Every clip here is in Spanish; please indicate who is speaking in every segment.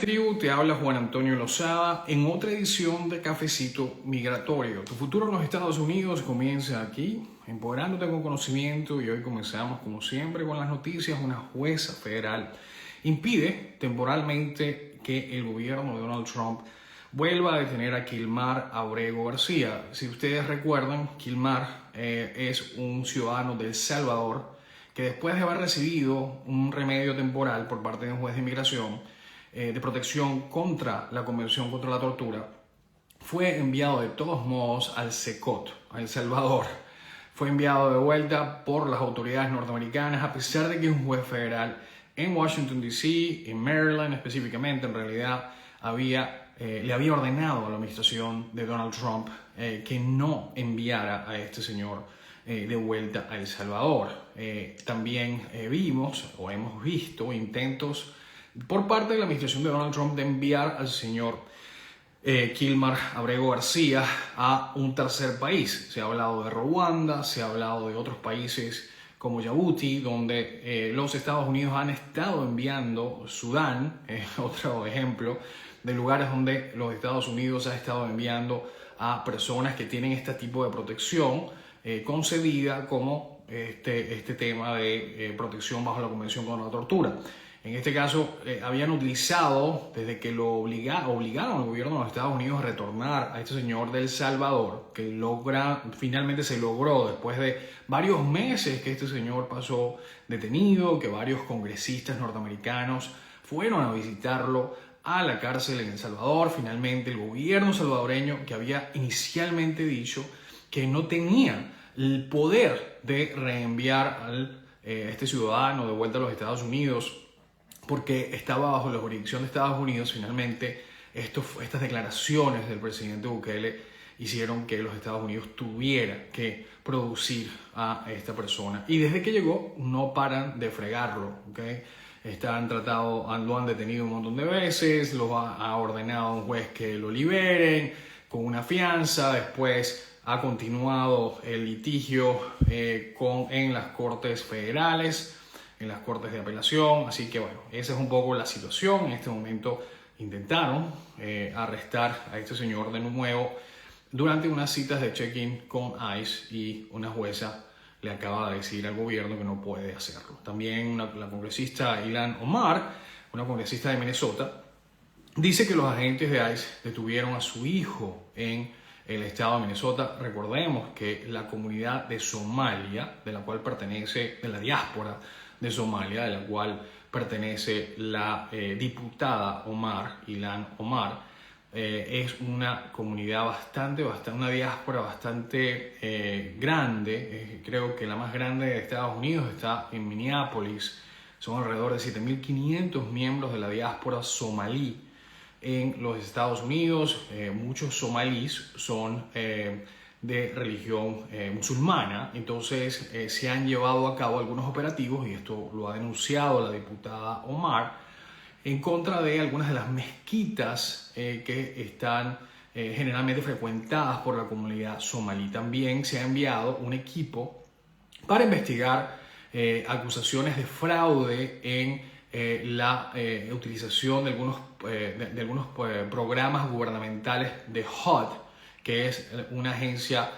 Speaker 1: tribu, te habla Juan Antonio Lozada en otra edición de Cafecito Migratorio. Tu futuro en los Estados Unidos comienza aquí, empoderándote con conocimiento, y hoy comenzamos como siempre con las noticias. Una jueza federal impide temporalmente que el gobierno de Donald Trump vuelva a detener a Kilmar Abrego García. Si ustedes recuerdan, Kilmar es un ciudadano de El Salvador que después de haber recibido un remedio temporal por parte de un juez de inmigración de protección contra la Convención contra la Tortura, fue enviado de todos modos al SECOT, a El Salvador. Fue enviado de vuelta por las autoridades norteamericanas, a pesar de que un juez federal en Washington, D.C., en Maryland específicamente, en realidad le había ordenado a la administración de Donald Trump que no enviara a este señor de vuelta a El Salvador. También vimos o hemos visto intentos por parte de la administración de Donald Trump de enviar al señor Kilmar Abrego García a un tercer país. Se ha hablado de Ruanda, se ha hablado de otros países como Djibouti, donde los Estados Unidos han estado enviando. Sudán, otro ejemplo de lugares donde los Estados Unidos ha estado enviando a personas que tienen este tipo de protección concedida, como este tema de protección bajo la Convención contra la Tortura. En este caso, habían utilizado, desde que obligaron al gobierno de los Estados Unidos a retornar a este señor de El Salvador, que finalmente se logró después de varios meses que este señor pasó detenido, que varios congresistas norteamericanos fueron a visitarlo a la cárcel en El Salvador. Finalmente, el gobierno salvadoreño, que había inicialmente dicho que no tenía el poder de reenviar a este ciudadano de vuelta a los Estados Unidos, porque estaba bajo la jurisdicción de Estados Unidos, finalmente estas declaraciones del presidente Bukele hicieron que los Estados Unidos tuvieran que producir a esta persona. Y desde que llegó no paran de fregarlo, ¿okay? Lo han detenido un montón de veces, ha ordenado un juez que lo liberen con una fianza. Después ha continuado el litigio en las cortes federales, en las cortes de apelación. Así que bueno, esa es un poco la situación. En este momento intentaron arrestar a este señor de nuevo durante unas citas de check-in con ICE, y una jueza le acaba de decir al gobierno que no puede hacerlo. También la congresista Ilhan Omar, una congresista de Minnesota, dice que los agentes de ICE detuvieron a su hijo en el estado de Minnesota. Recordemos que la comunidad de Somalia, de la cual pertenece, de la diáspora de Somalia, de la cual pertenece la diputada Ilhan Omar, es una comunidad una diáspora bastante grande. Creo que la más grande de Estados Unidos está en Minneapolis. Son alrededor de 7.500 miembros de la diáspora somalí en los Estados Unidos. Muchos somalíes son de religión musulmana. Entonces se han llevado a cabo algunos operativos, y esto lo ha denunciado la diputada Omar, en contra de algunas de las mezquitas que están generalmente frecuentadas por la comunidad somalí. También se ha enviado un equipo para investigar acusaciones de fraude en la utilización de algunos programas gubernamentales de HUD, que es una agencia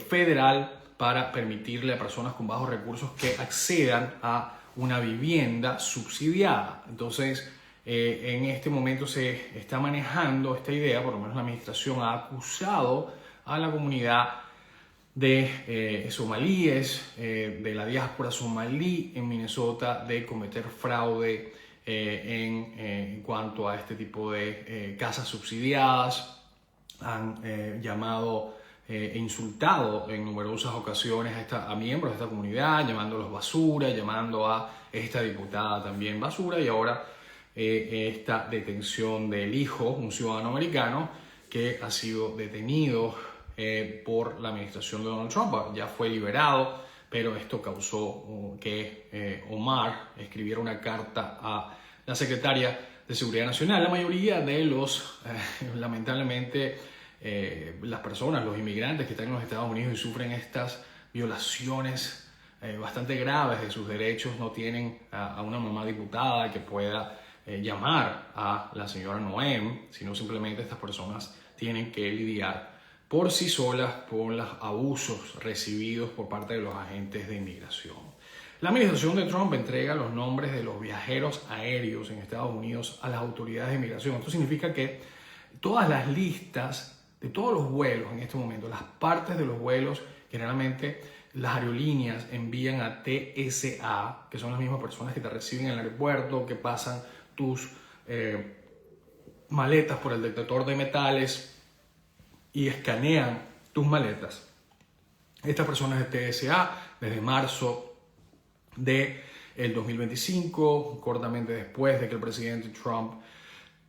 Speaker 1: federal para permitirle a personas con bajos recursos que accedan a una vivienda subsidiada. Entonces, en este momento se está manejando esta idea. Por lo menos la administración ha acusado a la comunidad de somalíes, de la diáspora somalí en Minnesota, de cometer fraude en cuanto a este tipo de casas subsidiadas. Han llamado e insultado en numerosas ocasiones a miembros de esta comunidad, llamándolos basura, llamando a esta diputada también basura, y ahora esta detención del hijo, un ciudadano americano que ha sido detenido por la administración de Donald Trump. Ya fue liberado, pero esto causó que Omar escribiera una carta a la secretaria de Seguridad Nacional. La mayoría de lamentablemente, las personas, los inmigrantes que están en los Estados Unidos y sufren estas violaciones bastante graves de sus derechos, no tienen a una mamá diputada que pueda llamar a la señora Noem, sino simplemente estas personas tienen que lidiar por sí solas con los abusos recibidos por parte de los agentes de inmigración. La administración de Trump entrega los nombres de los viajeros aéreos en Estados Unidos a las autoridades de inmigración. Esto significa que todas las listas de todos los vuelos en este momento, las partes de los vuelos, generalmente las aerolíneas envían a TSA, que son las mismas personas que te reciben en el aeropuerto, que pasan tus maletas por el detector de metales y escanean tus maletas. Estas personas de TSA, desde marzo del 2025, cortamente después de que el presidente Trump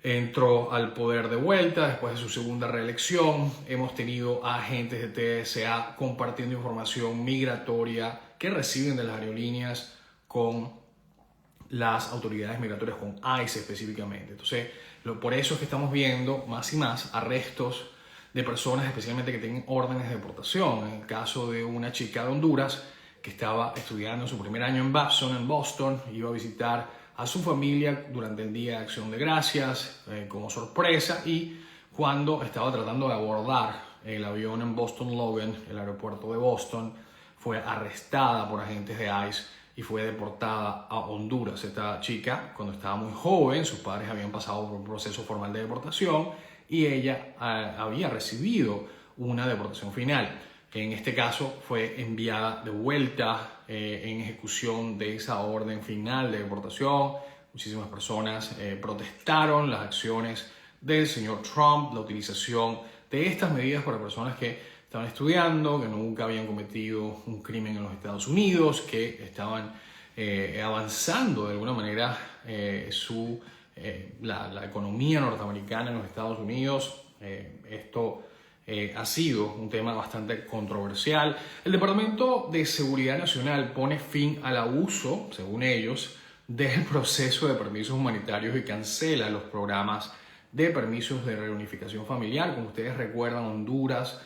Speaker 1: entró al poder de vuelta, después de su segunda reelección, hemos tenido a agentes de TSA compartiendo información migratoria que reciben de las aerolíneas con las autoridades migratorias, con ICE específicamente. Entonces, por eso es que estamos viendo más y más arrestos de personas especialmente que tienen órdenes de deportación. En el caso de una chica de Honduras que estaba estudiando en su primer año en Babson, en Boston, iba a visitar a su familia durante el Día de Acción de Gracias como sorpresa, y cuando estaba tratando de abordar el avión en Boston Logan, el aeropuerto de Boston, fue arrestada por agentes de ICE y fue deportada a Honduras. Esta chica, cuando estaba muy joven, sus padres habían pasado por un proceso formal de deportación y ella había recibido una deportación final, que en este caso fue enviada de vuelta en ejecución de esa orden final de deportación. Muchísimas personas protestaron las acciones del señor Trump, la utilización de estas medidas para personas que estaban estudiando, que nunca habían cometido un crimen en los Estados Unidos, que estaban avanzando de alguna manera la economía norteamericana en los Estados Unidos. Esto ha sido un tema bastante controversial. El Departamento de Seguridad Nacional pone fin al abuso, según ellos, del proceso de permisos humanitarios y cancela los programas de permisos de reunificación familiar. Como ustedes recuerdan, Honduras,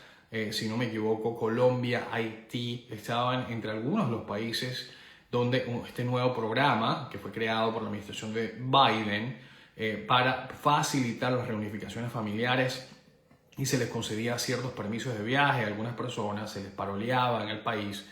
Speaker 1: si no me equivoco, Colombia, Haití, estaban entre algunos de los países donde este nuevo programa, que fue creado por la administración de Biden, para facilitar las reunificaciones familiares, y se les concedía ciertos permisos de viaje a algunas personas, se les paroleaba en el país.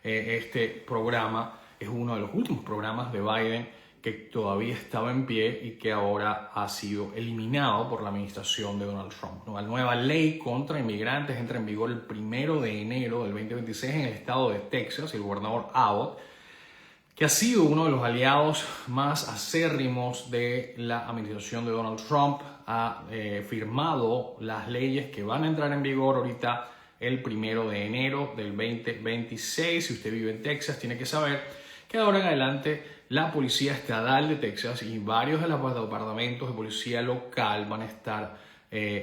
Speaker 1: Este programa es uno de los últimos programas de Biden que todavía estaba en pie y que ahora ha sido eliminado por la administración de Donald Trump. La nueva ley contra inmigrantes entra en vigor el 1 de enero del 2026 en el estado de Texas. El gobernador Abbott, que ha sido uno de los aliados más acérrimos de la administración de Donald Trump, ha firmado las leyes que van a entrar en vigor ahorita el 1 de enero del 2026. Si usted vive en Texas, tiene que saber que ahora en adelante la Policía Estatal de Texas y varios de los departamentos de policía local van a estar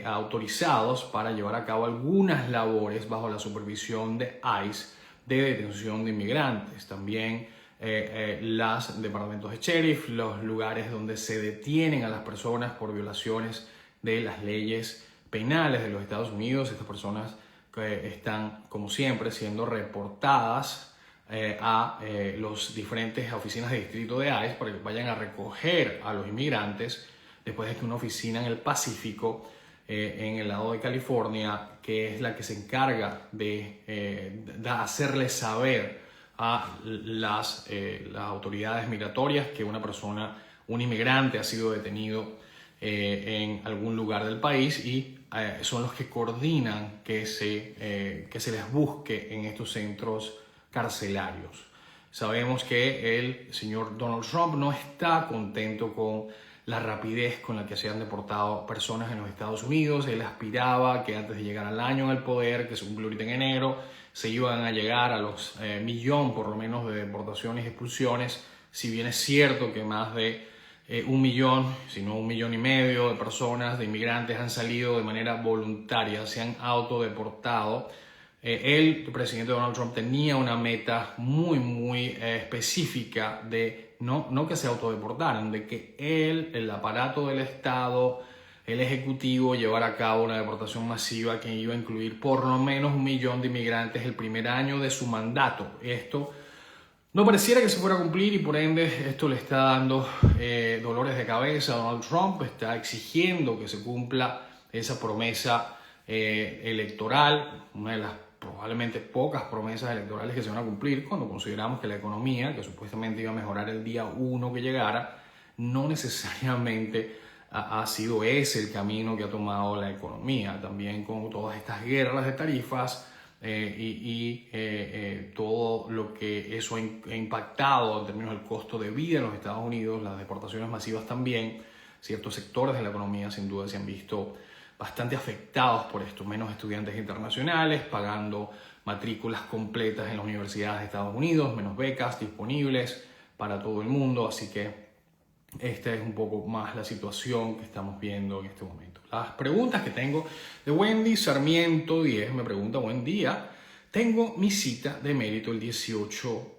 Speaker 1: autorizados para llevar a cabo algunas labores bajo la supervisión de ICE de detención de inmigrantes. También los departamentos de sheriff, los lugares donde se detienen a las personas por violaciones de las leyes penales de los Estados Unidos. Estas personas están, como siempre, siendo reportadas a las diferentes oficinas de distrito de ICE para que vayan a recoger a los inmigrantes después de que una oficina en el Pacífico, en el lado de California, que es la que se encarga de hacerles saber a las autoridades migratorias que un inmigrante ha sido detenido en algún lugar del país, y son los que coordinan que se les busque en estos centros carcelarios. Sabemos que el señor Donald Trump no está contento con la rapidez con la que se han deportado personas en los Estados Unidos. Él aspiraba que antes de llegar al año en el poder, que se cumple ahorita en enero, se iban a llegar a los millón por lo menos de deportaciones y expulsiones. Si bien es cierto que más de 1 millón, si no 1,5 millones de personas, de inmigrantes, han salido de manera voluntaria, se han autodeportado. El presidente Donald Trump tenía una meta muy específica de no que se autodeportaran, de que el aparato del Estado, el Ejecutivo, llevara a cabo una deportación masiva que iba a incluir por lo menos 1 millón de inmigrantes el primer año de su mandato. Esto No pareciera que se fuera a cumplir y por ende esto le está dando dolores de cabeza a Donald Trump. Está exigiendo que se cumpla esa promesa electoral, una de las probablemente pocas promesas electorales que se van a cumplir cuando consideramos que la economía, que supuestamente iba a mejorar el día 1 que llegara, no necesariamente ha sido ese el camino que ha tomado la economía. También con todas estas guerras de tarifas, todo lo que eso ha impactado en términos del costo de vida en los Estados Unidos, las deportaciones masivas también, ciertos sectores de la economía sin duda se han visto bastante afectados por esto, menos estudiantes internacionales pagando matrículas completas en las universidades de Estados Unidos, menos becas disponibles para todo el mundo, así que esta es un poco más la situación que estamos viendo en este momento. Las preguntas que tengo de Wendy Sarmiento 10 me pregunta: buen día, tengo mi cita de mérito el 18,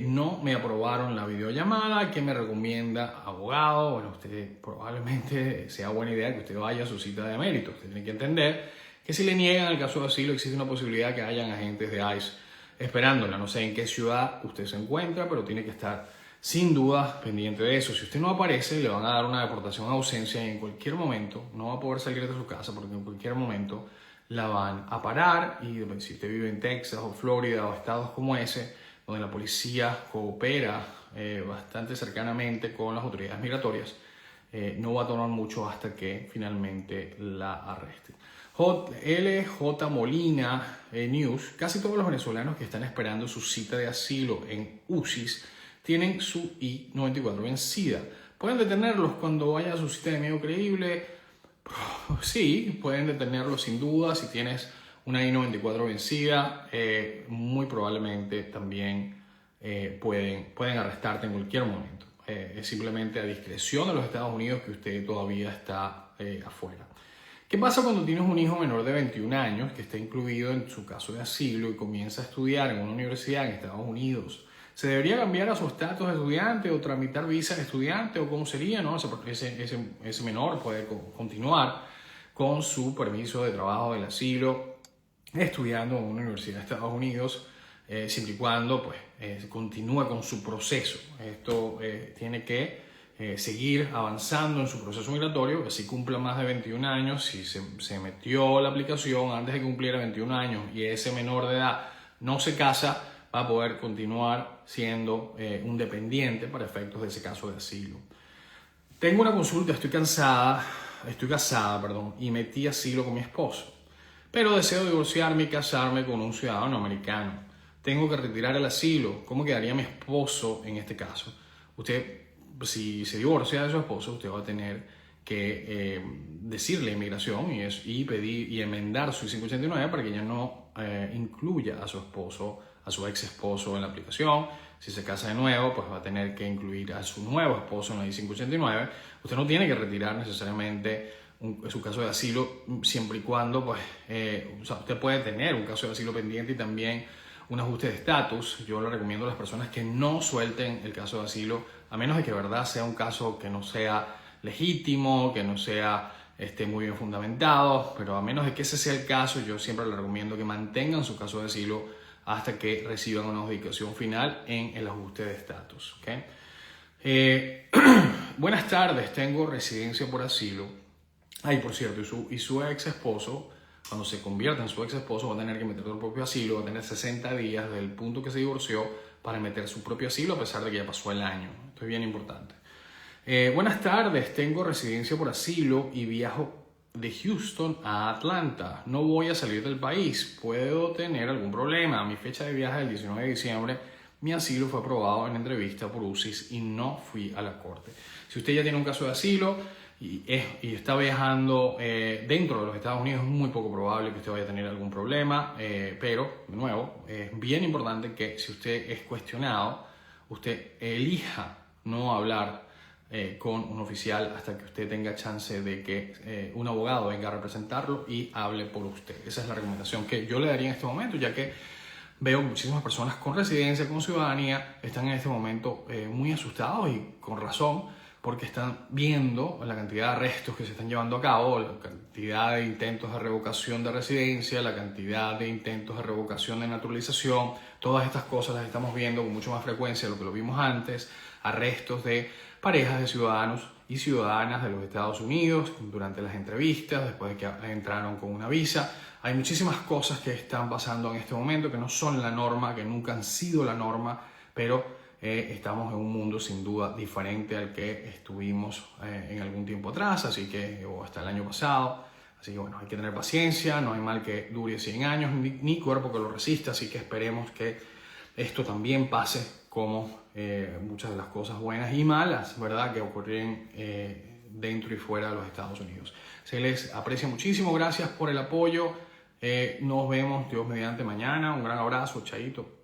Speaker 1: no me aprobaron la videollamada, ¿qué me recomienda, abogado? Bueno, usted probablemente sea buena idea que usted vaya a su cita de mérito. Usted tiene que entender que si le niegan el caso de asilo existe una posibilidad que hayan agentes de ICE esperándola. No sé en qué ciudad usted se encuentra, pero tiene que estar sin duda pendiente de eso. Si usted no aparece, le van a dar una deportación a ausencia y en cualquier momento no va a poder salir de su casa porque en cualquier momento la van a parar. Y si usted vive en Texas o Florida o estados como ese, donde la policía coopera bastante cercanamente con las autoridades migratorias, no va a tomar mucho hasta que finalmente la arresten. LJ Molina News: casi todos los venezolanos que están esperando su cita de asilo en UCIS tienen su I-94 vencida. ¿Pueden detenerlos cuando vaya a su cita de medio creíble? Sí, pueden detenerlos sin duda. Si tienes una I-94 vencida, muy probablemente también pueden arrestarte en cualquier momento. Es simplemente a discreción de los Estados Unidos que usted todavía está afuera. ¿Qué pasa cuando tienes un hijo menor de 21 años que está incluido en su caso de asilo y comienza a estudiar en una universidad en Estados Unidos? ¿Se debería cambiar a su estatus de estudiante o tramitar visa de estudiante o cómo sería? ¿No? Ese menor puede continuar con su permiso de trabajo del asilo estudiando en una universidad de Estados Unidos siempre y cuando pues, continúe con su proceso. Esto tiene que seguir avanzando en su proceso migratorio, que si cumpla más de 21 años, si se metió la aplicación antes de que cumpliera 21 años y ese menor de edad no se casa, va a poder continuar siendo un dependiente para efectos de ese caso de asilo. Tengo una consulta, estoy casada, y metí asilo con mi esposo, pero deseo divorciarme y casarme con un ciudadano americano. Tengo que retirar el asilo. ¿Cómo quedaría mi esposo en este caso? Usted, si se divorcia de su esposo, usted va a tener que decirle a inmigración y pedir y enmendar su I-589 para que ya no incluya a su esposo, a su ex esposo en la aplicación. Si se casa de nuevo, pues va a tener que incluir a su nuevo esposo en la I-589. Usted no tiene que retirar necesariamente su caso de asilo siempre y cuando pues, usted puede tener un caso de asilo pendiente y también un ajuste de estatus. Yo le recomiendo a las personas que no suelten el caso de asilo, a menos de que de verdad sea un caso que no sea legítimo, que no sea muy bien fundamentado, pero a menos de que ese sea el caso, yo siempre le recomiendo que mantengan su caso de asilo hasta que reciban una adjudicación final en el ajuste de estatus. ¿Okay? Buenas tardes, tengo residencia por asilo. Por cierto, y su ex esposo, cuando se convierta en su ex esposo, va a tener que meter su propio asilo, va a tener 60 días desde el punto que se divorció para meter su propio asilo, a pesar de que ya pasó el año. Esto es bien importante. Buenas tardes, tengo residencia por asilo y viajo de Houston a Atlanta. No voy a salir del país. ¿Puedo tener algún problema? Mi fecha de viaje es el 19 de diciembre. Mi asilo fue aprobado en entrevista por UCIS y no fui a la corte. Si usted ya tiene un caso de asilo y está viajando dentro de los Estados Unidos, es muy poco probable que usted vaya a tener algún problema, pero, de nuevo, es bien importante que si usted es cuestionado, usted elija no hablar con un oficial hasta que usted tenga chance de que un abogado venga a representarlo y hable por usted. Esa es la recomendación que yo le daría en este momento, ya que veo que muchísimas personas con residencia, con ciudadanía, están en este momento muy asustados y con razón porque están viendo la cantidad de arrestos que se están llevando a cabo, la cantidad de intentos de revocación de residencia, la cantidad de intentos de revocación de naturalización. Todas estas cosas las estamos viendo con mucho más frecuencia de lo que lo vimos antes. Arrestos de parejas de ciudadanos y ciudadanas de los Estados Unidos durante las entrevistas, después de que entraron con una visa. Hay muchísimas cosas que están pasando en este momento que no son la norma, que nunca han sido la norma, pero estamos en un mundo sin duda diferente al que estuvimos en algún tiempo atrás, o hasta el año pasado. Así que bueno, hay que tener paciencia, no hay mal que dure 100 años, ni cuerpo que lo resista, así que esperemos que esto también pase como muchas de las cosas buenas y malas, ¿verdad?, que ocurren dentro y fuera de los Estados Unidos. Se les aprecia muchísimo, gracias por el apoyo. Nos vemos, Dios mediante, mañana. Un gran abrazo, chaito.